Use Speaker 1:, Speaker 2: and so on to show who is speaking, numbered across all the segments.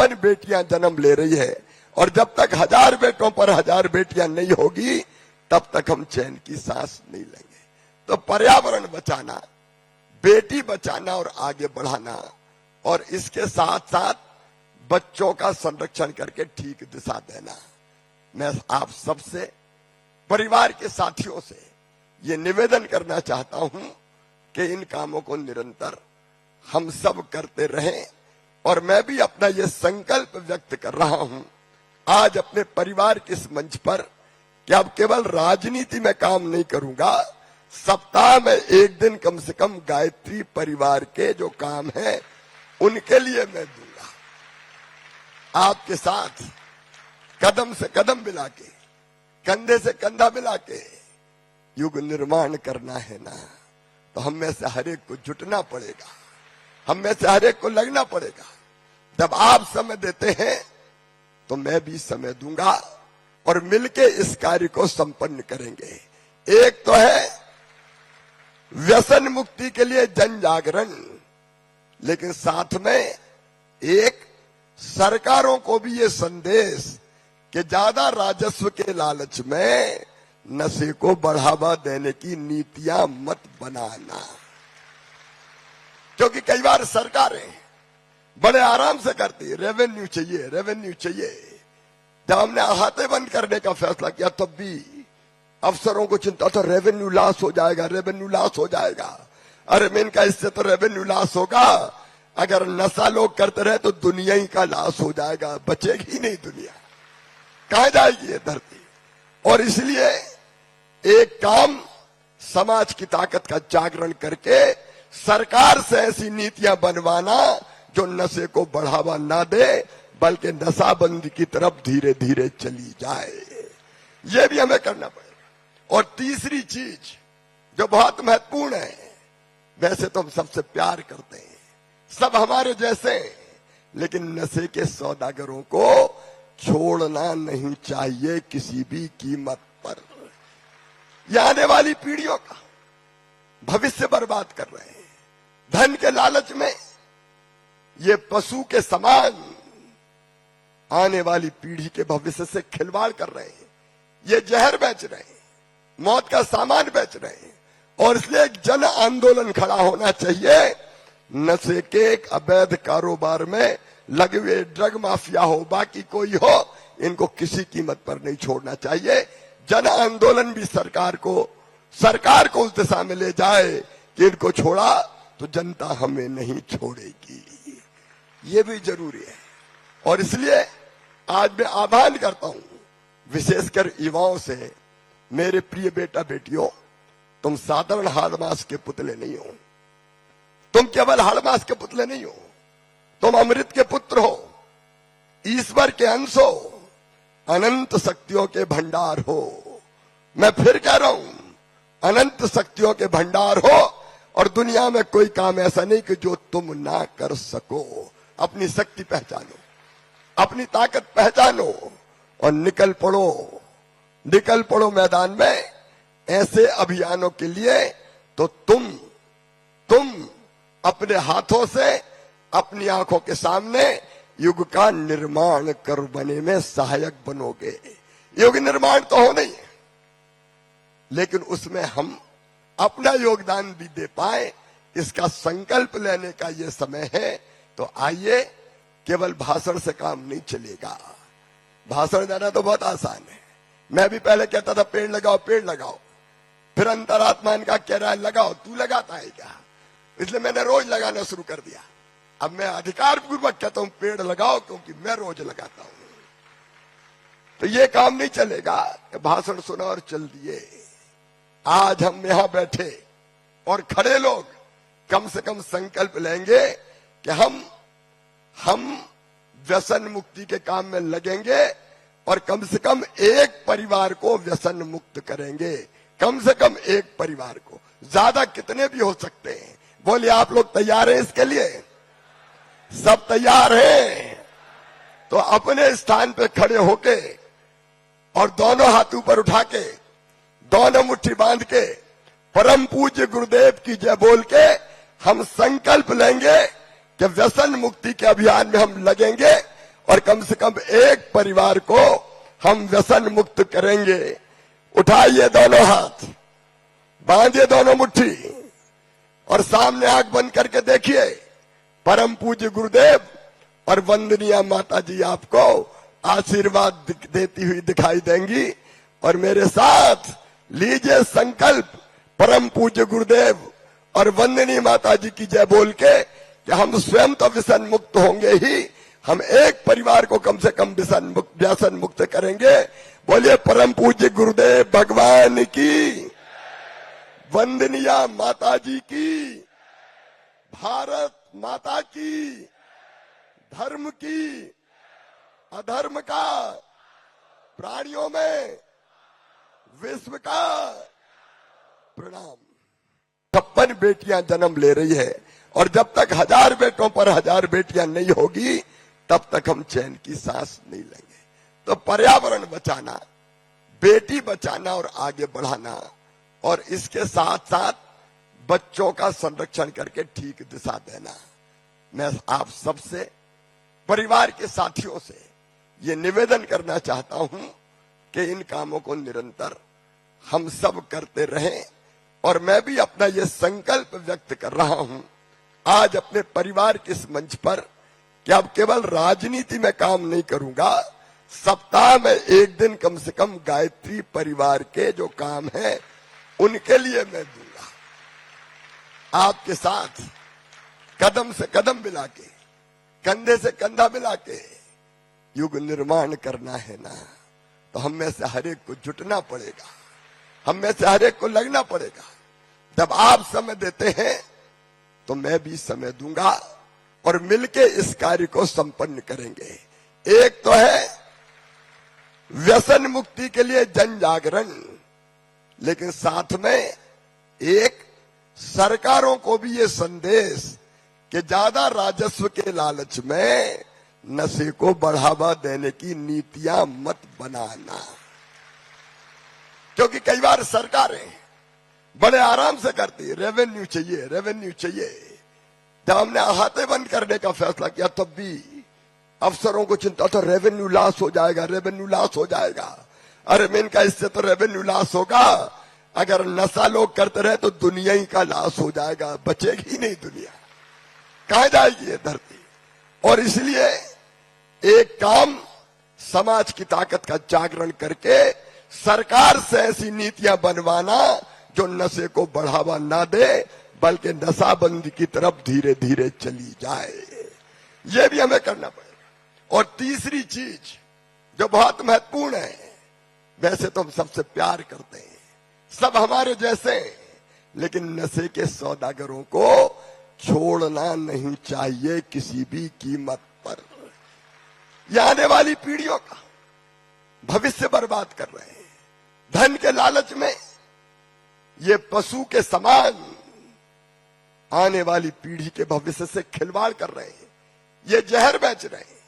Speaker 1: 1000 बेटियां जन्म ले रही है, और जब तक 1000 बेटों पर 1000 बेटियां नहीं होगी तब तक हम चैन की सांस नहीं लेंगे। तो पर्यावरण बचाना, बेटी बचाना और आगे बढ़ाना, और इसके साथ साथ बच्चों का संरक्षण करके ठीक दिशा देना। मैं आप सबसे, परिवार के साथियों से ये निवेदन करना चाहता हूं कि इन कामों को निरंतर हम सब करते रहें। और मैं भी अपना ये संकल्प व्यक्त कर रहा हूं आज अपने परिवार के इस मंच पर कि अब केवल राजनीति में काम नहीं करूंगा, सप्ताह में एक दिन कम से कम गायत्री परिवार के जो काम है उनके लिए मैं दूंगा। आपके साथ कदम से कदम मिला के, कंधे से कंधा मिला के युग निर्माण करना है ना, तो हम में से हर एक को जुटना पड़ेगा, हम में से हर एक को लगना पड़ेगा। जब आप समय देते हैं तो मैं भी समय दूंगा और मिलके इस कार्य को संपन्न करेंगे। एक तो है व्यसन मुक्ति के लिए जन जागरण, लेकिन साथ में एक सरकारों को भी ये संदेश कि ज्यादा राजस्व के लालच में नशे को बढ़ावा देने की नीतियां मत बनाना। क्योंकि कई बार सरकारें बड़े आराम से करती, रेवेन्यू चाहिए, रेवेन्यू चाहिए। जब हमने अहाते बंद करने का फैसला किया तब भी अफसरों को चिंता था, रेवेन्यू लॉस हो जाएगा, रेवेन्यू लॉस हो जाएगा। अरे मैं इनका, इससे तो रेवेन्यू लॉस होगा, अगर नशा लोग करते रहे तो दुनिया ही का लॉस हो जाएगा, बचेगी ही नहीं दुनिया, कहां जाएगी ये धरती। और इसलिए एक काम समाज की ताकत का जागरण करके सरकार से ऐसी नीतियां बनवाना जो नशे को बढ़ावा ना दे, बल्कि नशाबंदी की तरफ धीरे धीरे चली जाए। ये भी हमें करना पड़ेगा। और तीसरी चीज जो बहुत महत्वपूर्ण है, वैसे तो हम सबसे प्यार करते हैं, सब हमारे जैसे, लेकिन नशे के सौदागरों को छोड़ना नहीं चाहिए किसी भी कीमत पर। ये आने वाली पीढ़ियों का भविष्य बर्बाद कर रहे हैं। धन के लालच में ये पशु के समान आने वाली पीढ़ी के भविष्य से खिलवाड़ कर रहे हैं। ये जहर बेच रहे हैं, मौत का सामान बेच रहे हैं। और इसलिए एक जन आंदोलन खड़ा होना चाहिए। नशे के एक अवैध कारोबार में लगे हुए ड्रग माफिया हो, बाकी कोई हो, इनको किसी कीमत पर नहीं छोड़ना चाहिए। जन आंदोलन भी सरकार को उस दिशा में ले जाए कि इनको छोड़ा तो जनता हमें नहीं छोड़ेगी। ये भी जरूरी है। और इसलिए आज मैं आह्वान करता हूं विशेषकर युवाओं से, मेरे प्रिय बेटा बेटियों, तुम साधारण हाड़मास के पुतले नहीं हो, तुम केवल हाड़मास के पुतले नहीं हो, तुम अमृत के पुत्र हो, ईश्वर के अंश हो, अनंत शक्तियों के भंडार हो। मैं फिर कह रहा हूं, अनंत शक्तियों के भंडार हो, और दुनिया में कोई काम ऐसा नहीं कि जो तुम ना कर सको। अपनी शक्ति पहचानो, अपनी ताकत पहचानो और निकल पड़ो मैदान में ऐसे अभियानों के लिए। तो तुम अपने हाथों से, अपनी आंखों के सामने युग का निर्माण कर बने में सहायक बनोगे। युग निर्माण तो हो नहीं, लेकिन उसमें हम अपना योगदान भी दे पाए, इसका संकल्प लेने का ये समय है। तो आइए, केवल भाषण से काम नहीं चलेगा। भाषण देना तो बहुत आसान है। मैं भी पहले कहता था पेड़ लगाओ, पेड़ लगाओ, फिर अंतरात्मा इनका कह रहा है लगाओ, तू लगाता है क्या? इसलिए मैंने रोज लगाना शुरू कर दिया। अब मैं अधिकार पूर्वक कहता हूं पेड़ लगाओ, क्योंकि मैं रोज लगाता हूं। तो ये काम नहीं चलेगा भाषण सुना और चल दिए। आज हम यहां बैठे और खड़े लोग कम से कम संकल्प लेंगे कि हम व्यसन मुक्ति के काम में लगेंगे और कम से कम एक परिवार को व्यसन मुक्त करेंगे। कम से कम एक परिवार को, ज्यादा कितने भी हो सकते हैं। बोलिए, आप लोग तैयार हैं इसके लिए? सब तैयार हैं? तो अपने स्थान पे खड़े होके और दोनों हाथ ऊपर उठा के, दोनों मुट्ठी बांध के, परम पूज्य गुरुदेव की जय बोल के हम संकल्प लेंगे कि व्यसन मुक्ति के अभियान में हम लगेंगे और कम से कम एक परिवार को हम व्यसन मुक्त करेंगे। उठाइए दोनों हाथ, बांधिए दोनों मुट्ठी और सामने आंख बंद करके देखिए। परम पूज्य गुरुदेव और वंदनीय माता जी आपको आशीर्वाद देती हुई दिखाई देंगी। और मेरे साथ लीजिए संकल्प, परम पूज्य गुरुदेव और वंदनीय माता जी की जय बोल के कि हम स्वयं तो व्यसन मुक्त होंगे ही, हम एक परिवार को कम से कम व्यसन मुक्त करेंगे। बोलिए परम पूज्य गुरुदेव भगवान की, वंदनीय माता जी की, भारत माता की, धर्म की, अधर्म का, प्राणियों में विश्व का प्रणाम। 56 बेटियां जन्म ले रही है और जब तक 1000 बेटों पर 1000 बेटियां नहीं होगी तब तक हम चैन की सांस नहीं लेंगे। तो पर्यावरण बचाना, बेटी बचाना और आगे बढ़ाना, और इसके साथ साथ बच्चों का संरक्षण करके ठीक दिशा देना। मैं आप सबसे, परिवार के साथियों से ये निवेदन करना चाहता हूं कि इन कामों को निरंतर हम सब करते रहें। और मैं भी अपना ये संकल्प व्यक्त कर रहा हूं आज अपने परिवार के इस मंच पर कि अब केवल राजनीति में काम नहीं करूंगा, सप्ताह में एक दिन कम से कम गायत्री परिवार के जो काम है उनके लिए मैं दूंगा। आपके साथ कदम से कदम मिला के, कंधे से कंधा मिला के युग निर्माण करना है ना, तो हम में से हर एक को जुटना पड़ेगा, हम में से हर एक को लगना पड़ेगा। जब आप समय देते हैं तो मैं भी समय दूंगा और मिलके इस कार्य को संपन्न करेंगे। एक तो है व्यसन मुक्ति के लिए जन जागरण, लेकिन साथ में एक सरकारों को भी ये संदेश कि ज्यादा राजस्व के लालच में नशे को बढ़ावा देने की नीतियां मत बनाना। क्योंकि कई बार सरकारें बड़े आराम से करती, रेवेन्यू चाहिए, रेवेन्यू चाहिए। जब हमने अहाते बंद करने का फैसला किया तब भी अफसरों को चिंता था, रेवेन्यू लॉस हो जाएगा, रेवेन्यू लॉस हो जाएगा। अरे मैं इनका इससे तो रेवेन्यू लॉस होगा, अगर नशा लोग करते रहे तो दुनिया ही का लॉस हो जाएगा, बचेगी ही नहीं दुनिया, कहां जाएगी ये धरती। और इसलिए एक काम समाज की ताकत का जागरण करके सरकार से ऐसी नीतियां बनवाना जो नशे को बढ़ावा ना दे बल्कि नशाबंदी की तरफ धीरे धीरे चली जाए, ये भी हमें करना पड़ेगा। और तीसरी चीज जो बहुत महत्वपूर्ण है, वैसे तो हम सबसे प्यार करते हैं, सब हमारे जैसे, लेकिन नशे के सौदागरों को छोड़ना नहीं चाहिए किसी भी कीमत पर। ये आने वाली पीढ़ियों का भविष्य बर्बाद कर रहे हैं। धन के लालच में ये पशु के समान आने वाली पीढ़ी के भविष्य से खिलवाड़ कर रहे हैं। ये जहर बेच रहे हैं,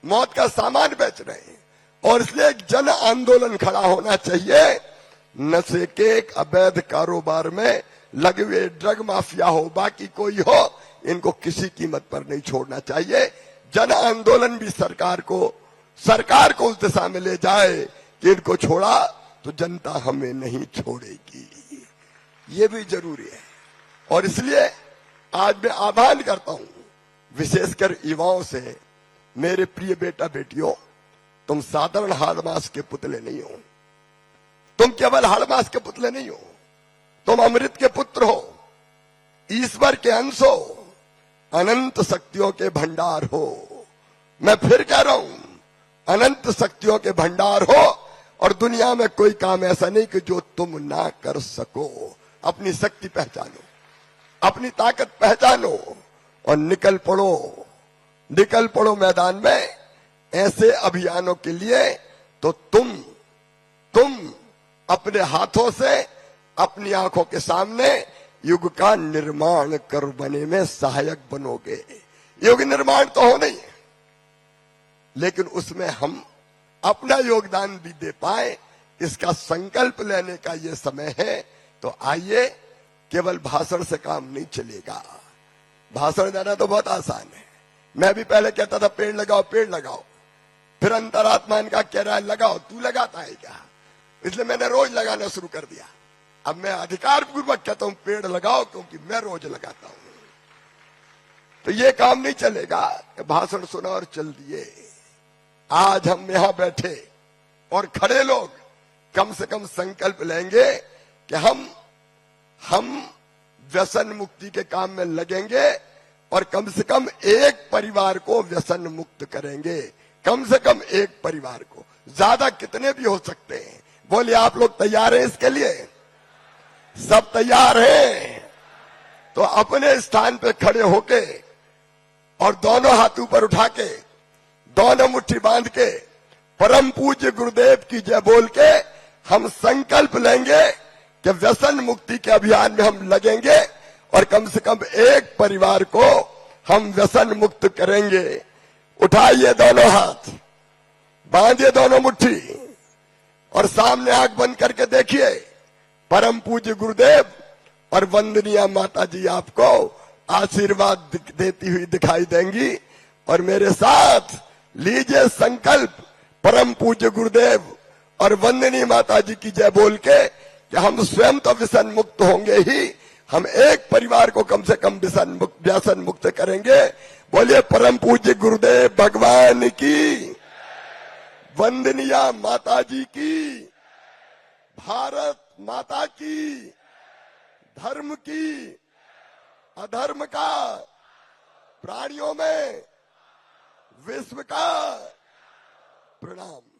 Speaker 1: मौत का सामान बेच रहे हैं। और इसलिए एक जन आंदोलन खड़ा होना चाहिए। नशे के एक अवैध कारोबार में लगे हुए ड्रग माफिया हो, बाकी कोई हो, इनको किसी कीमत पर नहीं छोड़ना चाहिए। जन आंदोलन भी सरकार को उस दिशा में ले जाए कि इनको छोड़ा तो जनता हमें नहीं छोड़ेगी, ये भी जरूरी है। और इसलिए आज मैं आह्वान करता हूं विशेषकर युवाओं से, मेरे प्रिय बेटा बेटियों, तुम साधारण हाड़मास के पुतले नहीं हो, तुम केवल हाड़मास के पुतले नहीं हो, तुम अमृत के पुत्र हो, ईश्वर के अंश हो, अनंत शक्तियों के भंडार हो। मैं फिर कह रहा हूं, अनंत शक्तियों के भंडार हो। और दुनिया में कोई काम ऐसा नहीं कि जो तुम ना कर सको। अपनी शक्ति पहचानो, अपनी ताकत पहचानो और निकल पड़ो मैदान में ऐसे अभियानों के लिए। तो तुम अपने हाथों से, अपनी आंखों के सामने युग का निर्माण कर बने में सहायक बनोगे। युग निर्माण तो हो नहीं है, लेकिन उसमें हम अपना योगदान भी दे पाए, इसका संकल्प लेने का ये समय है। तो आइए, केवल भाषण से काम नहीं चलेगा। भाषण देना तो बहुत आसान है। मैं भी पहले कहता था पेड़ लगाओ पेड़ लगाओ, फिर अंतरात्मा इनका कह रहा है लगाओ, तू लगाता है क्या? इसलिए मैंने रोज लगाना शुरू कर दिया। अब मैं अधिकार पूर्वक कहता हूं पेड़ लगाओ, क्योंकि मैं रोज लगाता हूं। तो ये काम नहीं चलेगा कि भाषण सुना और चल दिए। आज हम यहां बैठे और खड़े लोग कम से कम संकल्प लेंगे कि हम व्यसन मुक्ति के काम में लगेंगे और कम से कम एक परिवार को व्यसन मुक्त करेंगे। कम से कम एक परिवार को, ज्यादा कितने भी हो सकते हैं। बोलिए आप लोग तैयार हैं इसके लिए? सब तैयार हैं? तो अपने स्थान पे खड़े होके और दोनों हाथ ऊपर उठा के, दोनों मुट्ठी बांध के, परम पूज्य गुरुदेव की जय बोल के हम संकल्प लेंगे कि व्यसन मुक्ति के अभियान में हम लगेंगे और कम से कम एक परिवार को हम व्यसन मुक्त करेंगे। उठाइए दोनों हाथ, बांधिए दोनों मुट्ठी और सामने आंख बंद करके देखिए। परम पूज्य गुरुदेव और वंदनीय माता जी आपको आशीर्वाद देती हुई दिखाई देंगी। और मेरे साथ लीजिए संकल्प, परम पूज्य गुरुदेव और वंदनीय माता जी की जय बोल के कि हम स्वयं तो व्यसन मुक्त होंगे ही, हम एक परिवार को कम से कम व्यसन मुक्त करेंगे। बोलिए परम पूज्य गुरुदेव भगवान की, वंदनीय माता जी की, भारत माता की, धर्म की, अधर्म का, प्राणियों में, विश्व का प्रणाम।